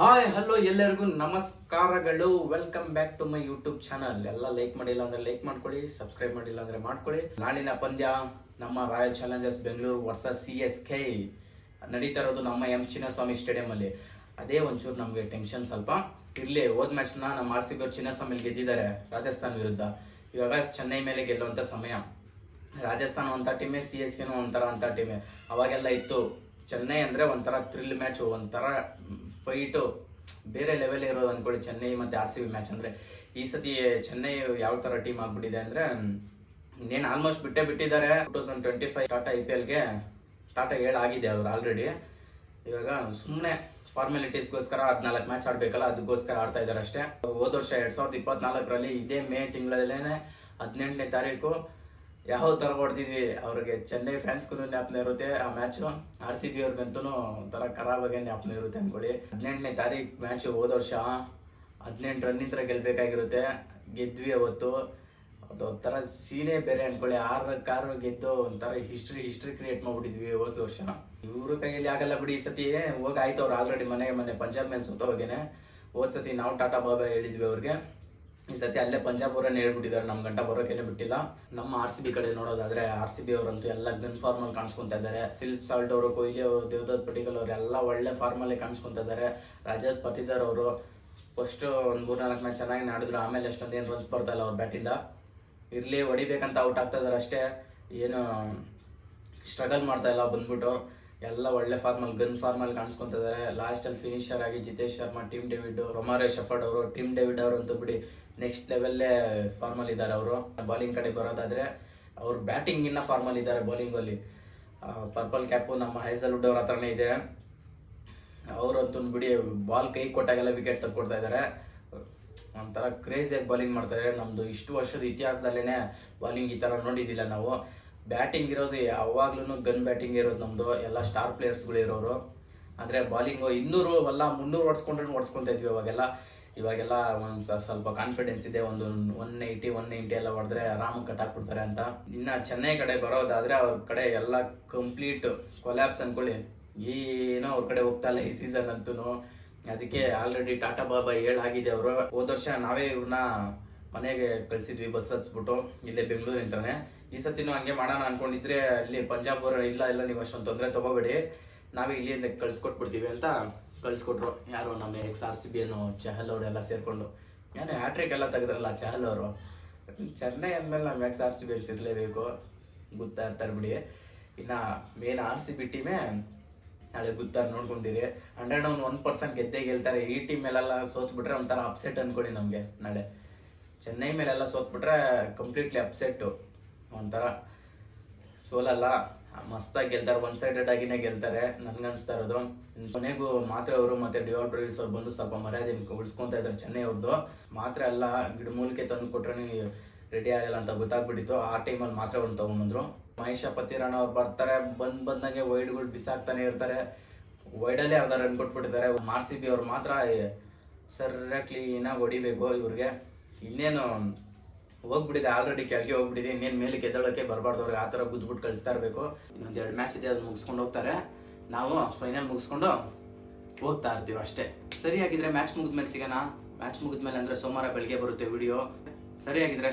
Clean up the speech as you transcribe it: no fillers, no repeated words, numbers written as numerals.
Hi hello ಎಲ್ಲರಿಗೂ ನಮಸ್ಕಾರಗಳು. Welcome back to my YouTube channel. ಎಲ್ಲ ಲೈಕ್ ಮಾಡಿಲ್ಲ ಅಂದ್ರೆ ಲೈಕ್ ಮಾಡ್ಕೊಳ್ಳಿ, ಸಬ್ಸ್ಕ್ರೈಬ್ ಮಾಡಿಲ್ಲ ಅಂದ್ರೆ ಮಾಡ್ಕೊಳ್ಳಿ. ನಾಳಿನ ಪಂದ್ಯ ನಮ್ಮ royal Challengers Bengaluru versus CSK ನಡೀತಾ ಇರೋದು ನಮ್ಮ ಎಂ ಚಿನ್ನಸ್ವಾಮಿ ಸ್ಟೇಡಿಯಂ ಅಲ್ಲಿ. ಅದೇ ಒಂಚೂರು ನಮಗೆ ಟೆನ್ಷನ್ ಸ್ವಲ್ಪ ಇರ್ಲಿ. ಹೋದ ಮ್ಯಾಚ್ನ ನಮ್ಮ RCB ಅವರು ಚಿನ್ನಸ್ವಾಮಿಲಿ ಗೆದ್ದಿದ್ದಾರೆ ರಾಜಸ್ಥಾನ್ ವಿರುದ್ಧ. ಇವಾಗ ಚೆನ್ನೈ ಮೇಲೆ ಗೆಲ್ಲುವಂಥ ಸಮಯ. ರಾಜಸ್ಥಾನ ಒಂಥರ ಟೀಮೇ, CSKನೂ ಒಂಥರ ಟೀಮೇ. ಅವಾಗೆಲ್ಲ ಇತ್ತು ಚೆನ್ನೈ ಅಂದರೆ ಒಂಥರ ಥ್ರಿಲ್ ಮ್ಯಾಚು, ಒಂಥರ ಫೈಟು ಬೇರೆ ಲೆವೆಲ್ ಇರೋದು ಅಂದ್ಕೊಳ್ಳಿ ಚೆನ್ನೈ ಮತ್ತು RCB ಮ್ಯಾಚ್ ಅಂದರೆ. ಈ ಸತಿ ಚೆನ್ನೈ ಯಾವ ಥರ ಟೀಮ್ ಆಗ್ಬಿಟ್ಟಿದೆ ಅಂದರೆ ಇನ್ನೇನು ಆಲ್ಮೋಸ್ಟ್ ಬಿಟ್ಟಿದ್ದಾರೆ. 2025 ಟಾಟಾ IPLಗೆ ಟಾಟಾ 7 ಆಗಿದೆ ಅವರು ಆಲ್ರೆಡಿ. ಇವಾಗ ಸುಮ್ಮನೆ ಫಾರ್ಮಾಲಿಟೀಸ್ಗೋಸ್ಕರ 14 ಮ್ಯಾಚ್ ಆಡಬೇಕಲ್ಲ, ಅದಕ್ಕೋಸ್ಕರ ಆಡ್ತಾ ಇದ್ದಾರೆ ಅಷ್ಟೇ. ಹೋದ ವರ್ಷ 2024ರಲ್ಲಿ ಇದೇ ಮೇ ತಿಂಗಳಲ್ಲೇ 18ನೇ ತಾರೀಕು ಯಾವ ಥರ ಹೊಡೆದಿದ್ವಿ ಅವ್ರಿಗೆ. ಚೆನ್ನೈ ಫ್ಯಾನ್ಸ್ಗೂ ಜ್ಞಾಪನ ಇರುತ್ತೆ ಆ ಮ್ಯಾಚು, RCB ಅವ್ರಿಗಂತೂ ಒಂಥರ ಖರಾಬಾಗೆ ಜ್ಞಾಪನ ಇರುತ್ತೆ ಅಂದ್ಕೊಳ್ಳಿ. 18ನೇ ತಾರೀಕು ಮ್ಯಾಚು ಹೋದ ವರ್ಷ 18 ರನ್ನಿಂದ ಗೆಲ್ಲಬೇಕಾಗಿರುತ್ತೆ. ಗೆದ್ವಿ ಅವತ್ತು. ಅದು ಒಂಥರ ಸೀನೇ ಬೇರೆ ಅಂದ್ಕೊಳ್ಳಿ. 6 ಗೆದ್ದು ಒಂಥರ ಹಿಸ್ಟ್ರಿ ಕ್ರಿಯೇಟ್ ಮಾಡ್ಬಿಟ್ಟಿದ್ವಿ ಹೋದ ವರ್ಷ. ಇವ್ರ ಕೈಯಲ್ಲಿ ಆಗಲ್ಲ ಬಿಡಿ. ಈ ಸತಿ ಹೋಗಾಯ್ತು ಅವ್ರು ಆಲ್ರೆಡಿ ಮನೆ ಪಂಜಾಬ್ ಮೇಲೆ ಹೋಗೇನೆ. ಹೋದ ಸತಿ ನಾವು ಟಾಟಾ ಬಾಬಾ ಹೇಳಿದ್ವಿ ಅವ್ರಿಗೆ. ಈ ಸತಿ ಅಲ್ಲೇ ಪಂಜಾಬ್ ಅವರನ್ನು ಹೇಳ್ಬಿಟ್ಟಿದ್ದಾರೆ, ನಮ್ಮ ಗಂಟ ಬರೋಕೇನೆ ಬಿಟ್ಟಿಲ್ಲ. ನಮ್ಮ RCB ಕಡೆ ನೋಡೋದಾದ್ರೆ RCB ಅವರಂತೂ ಎಲ್ಲ ಗನ್ ಫಾರ್ಮಲ್ಲಿ ಕಾಣಿಸ್ಕೊಂತ ಇದ್ದಾರೆ. ಫಿಲಿಪ್ ಸಾಲ್ಟ್ ಅವರು, ಕೊಹ್ಲಿ ಅವರು, ದೇವದತ್ ಪಡಿಕಲ್ ಅವರು ಎಲ್ಲ ಒಳ್ಳೆ ಫಾರ್ಮಲ್ಲಿ ಕಾಣಿಸ್ಕೊಂತ ಇದ್ದಾರೆ. ರಜತ್ ಪತಿದಾರ್ ಅವರು ಫಸ್ಟ್ ಒಂದು 3-4 ಮ್ಯಾಚ್ ಚೆನ್ನಾಗಿ ಆಡಿದ್ರು, ಆಮೇಲೆ ಅಷ್ಟೊಂದೇನು ರನ್ಸ್ ಬರ್ತಾ ಇಲ್ಲ ಅವ್ರ ಬ್ಯಾಟಿಂದ. ಇರಲಿ, ಹೊಡಿಬೇಕಂತ ಔಟ್ ಆಗ್ತಾ ಇದ್ದಾರೆ ಅಷ್ಟೇ, ಏನು ಸ್ಟ್ರಗಲ್ ಮಾಡ್ತಾ ಇಲ್ಲ. ಬಂದ್ಬಿಟ್ಟು ಎಲ್ಲ ಒಳ್ಳೆ ಫಾರ್ಮಲ್ಲಿ ಗನ್ ಫಾರ್ಮಲ್ಲಿ ಕಾಣಿಸ್ಕೊಂತ ಇದ್ದಾರೆ. ಲಾಸ್ಟಲ್ಲಿ ಫಿನಿಷರ್ ಆಗಿ Jitesh Sharma, Tim David, Romario Shepherd ಅವರು, ಟೀಮ್ ಡೇವಿಡ್ ಅವರಂತೂ ಬಿಡಿ ನೆಕ್ಸ್ಟ್ ಲೆವೆಲ್ಲೇ ಫಾರ್ಮಲ್ಲಿ ಇದ್ದಾರೆ ಅವರು. ಬಾಲಿಂಗ್ ಕಡೆ ಬರೋದಾದರೆ ಅವರು ಬ್ಯಾಟಿಂಗ್ ಇನ್ನ ಫಾರ್ಮಲ್ಲಿ ಇದ್ದಾರೆ. ಬೌಲಿಂಗಲ್ಲಿ ಪರ್ಪಲ್ ಕ್ಯಾಪು ನಮ್ಮ ಹೈಸಲ್ವುಡ್ ಅವ್ರ ಹತ್ರನೇ ಇದೆ. ಅವರಂತೂ ಬಿಡಿ ಬಾಲ್ ಕೈ ಕೊಟ್ಟಾಗೆಲ್ಲ ವಿಕೆಟ್ ತಕ್ಕೊಡ್ತಾ ಇದ್ದಾರೆ. ಒಂಥರ ಕ್ರೇಜಿಯಾಗಿ ಬಾಲಿಂಗ್ ಮಾಡ್ತಾರೆ. ನಮ್ಮದು ಇಷ್ಟು ವರ್ಷದ ಇತಿಹಾಸದಲ್ಲೇ ಬಾಲಿಂಗ್ ಈ ಥರ ನೋಡಿದ್ದಿಲ್ಲ ನಾವು. ಬ್ಯಾಟಿಂಗ್ ಇರೋದು ಯಾವಾಗ್ಲೂ ಗನ್ ಬ್ಯಾಟಿಂಗ್ ಇರೋದು ನಮ್ಮದು. ಎಲ್ಲ ಸ್ಟಾರ್ ಪ್ಲೇಯರ್ಸ್ಗಳು ಇರೋರು. ಅಂದರೆ ಬಾಲಿಂಗು 200 ಅಲ್ಲ 300 ಹೊಡ್ಸ್ಕೊತಾ ಇದ್ವಿ ಇವಾಗೆಲ್ಲ ಒಂದು ಸ್ವಲ್ಪ ಕಾನ್ಫಿಡೆನ್ಸ್ ಇದೆ. ಒಂದು 180 ಎಲ್ಲ ಹೊಡೆದ್ರೆ ಆರಾಮಾಗಿ ಕಟ್ಟಾಕ್ಬಿಡ್ತಾರೆ ಅಂತ. ಇನ್ನು ಚೆನ್ನೈ ಕಡೆ ಬರೋದಾದರೆ ಅವ್ರ ಕಡೆ ಎಲ್ಲ ಕಂಪ್ಲೀಟ್ ಕೊಲ್ಯಾಪ್ಸ್ ಅಂದ್ಕೊಳ್ಳಿ. ಏನೋ ಅವ್ರ ಕಡೆ ಹೋಗ್ತಾ ಇಲ್ಲ ಈ ಸೀಸನ್ ಅಂತೂ. ಅದಕ್ಕೆ ಆಲ್ರೆಡಿ ಟಾಟಾ ಬಾಬಾ 7 ಆಗಿದೆ ಅವರು. ಹೋದ ವರ್ಷ ನಾವೇ ಇವ್ರನ್ನ ಮನೆಗೆ ಕಳಿಸಿದ್ವಿ ಬಸ್ ಹಚ್ಬಿಟ್ಟು, ಇಲ್ಲೇ ಬೆಂಗಳೂರಿಂದನೇ. ಈ ಸತಿನೂ ಹಂಗೆ ಮಾಡೋಣ ಅನ್ಕೊಂಡಿದ್ರೆ ಅಲ್ಲಿ ಪಂಜಾಬ್ ಅವರು ಇಲ್ಲ ನೀವು ಅಷ್ಟೊಂದು ತೊಂದರೆ ತೊಗೋಬೇಡಿ, ನಾವೇ ಇಲ್ಲಿಂದ ಕಳಿಸ್ಕೊಟ್ಬಿಡ್ತೀವಿ ಅಂತ ಕಳಿಸ್ಕೊಟ್ರು. ಯಾರು ನಮ್ಮ RCB ಚಹಲ್ ಅವರೆಲ್ಲ ಸೇರಿಕೊಂಡು. ಯಾರು ಹ್ಯಾಟ್ರಿಕ್ ಎಲ್ಲ ತೆಗೆದ್ರಲ್ಲ ಚಹಲ್ ಅವರು. ಚೆನ್ನೈ ಅಂದಮೇಲೆ ನಮ್ಮ RCB ಇರಲೇಬೇಕು, ಗೊತ್ತಾ ಇರ್ತಾರೆ ಬಿಡಿ. ಇನ್ನು ಮೇನ್ RCB ಟೀಮೇ ನಾಳೆ ಗೊತ್ತಾರೆ, ನೋಡ್ಕೊಂಡಿರಿ. 101% ಗೆದ್ದೇ ಗೆಲ್ತಾರೆ. ಈ ಟೀಮ್ ಮೇಲೆಲ್ಲ ಸೋತ್ಬಿಟ್ರೆ ಒಂಥರ ಅಪ್ಸೆಟ್ ಅಂದ್ಕೊಳ್ಳಿ ನಮಗೆ. ನಾಳೆ ಚೆನ್ನೈ ಮೇಲೆಲ್ಲ ಸೋತ್ಬಿಟ್ರೆ ಕಂಪ್ಲೀಟ್ಲಿ ಅಪ್ಸೆಟ್ಟು. ಒಂಥರ ಸೋಲಲ್ಲ, ಮಸ್ತಾಗಿ ಗೆಲ್ತಾರೆ. ಒನ್ ಸೈಡೆಡ್ ಆಗಿನೇ ಗೆಲ್ತಾರೆ ನನ್ಗನ್ಸ್ತಾ ಇರೋದು. ಕೊನೆಗೂ ಮಾತ್ರ ಅವರು ಮತ್ತು ಡಿವಾಲ್ ಬ್ರೇವಿಸ್ ಅವ್ರು ಬಂದು ಸ್ವಲ್ಪ ಮರ್ಯಾದೆ ಉಳಿಸ್ಕೊತಾ ಇದ್ದಾರೆ ಚೆನ್ನೈ ಅವ್ರದ್ದು. ಮಾತ್ರ ಎಲ್ಲ ಗಿಡಮೂಲಿಕೆ ತಂದು ಕೊಟ್ರೆ ರೆಡಿ ಆಗಲ್ಲ ಅಂತ ಗೊತ್ತಾಗ್ಬಿಟ್ಟಿತ್ತು. ಆ ಟೈಮಲ್ಲಿ ಮಾತ್ರ ಒಂದು ತೊಗೊಂಬಂದ್ರು. ಮಹೇಶ ಪತಿರಾಣ ಅವ್ರು ಬರ್ತಾರೆ, ಬಂದಂಗೆ ವೈಡ್ಗಳು ಬಿಸಾಕ್ತಾನೆ ಇರ್ತಾರೆ. ವೈಡಲ್ಲೇ ಅರ್ಧ ರನ್ ಕೊಟ್ಬಿಟ್ಟಿದ್ದಾರೆ. RCB ಅವ್ರು ಮಾತ್ರ ಸರಿಯಾಗಿ ಕ್ಲೀನಾಗಿ ಹೊಡಿಬೇಕು ಇವ್ರಿಗೆ. ಇನ್ನೇನು ಹೋಗ್ಬಿಟ್ಟಿದೆ, ಆಲ್ರೆಡಿ ಕೆಳಗೆ ಹೋಗ್ಬಿಟ್ಟಿದೆ. ಇನ್ನೇನು ಮೇಲೆ ಗೆದ್ದೋಳಕ್ಕೆ ಬರಬಾರ್ದು ಅವ್ರಿಗೆ. ಆ ಥರ ಗುದ್ಬಿಟ್ಟು ಕಳಿಸ್ತಾ ಇರಬೇಕು. ಇನ್ನೊಂದು 2 ಮ್ಯಾಚ್ ಇದೆ, ಅದು ಮುಗಿಸ್ಕೊಂಡು ಹೋಗ್ತಾರೆ. ನಾವು ಫೈನಲ್ ಮುಗಿಸ್ಕೊಂಡು ಹೋಗ್ತಾ ಇರ್ತೀವಿ ಅಷ್ಟೇ. ಸರಿಯಾಗಿದ್ರೆ ಮ್ಯಾಚ್ ಮುಗಿದ್ಮೇಲೆ ಸಿಗೋಣ. ಮ್ಯಾಚ್ ಮುಗಿದ್ಮೇಲೆ ಅಂದರೆ ಸೋಮವಾರ ಬೆಳಗ್ಗೆ ಬರುತ್ತೆ ವಿಡಿಯೋ. ಸರಿಯಾಗಿದ್ರೆ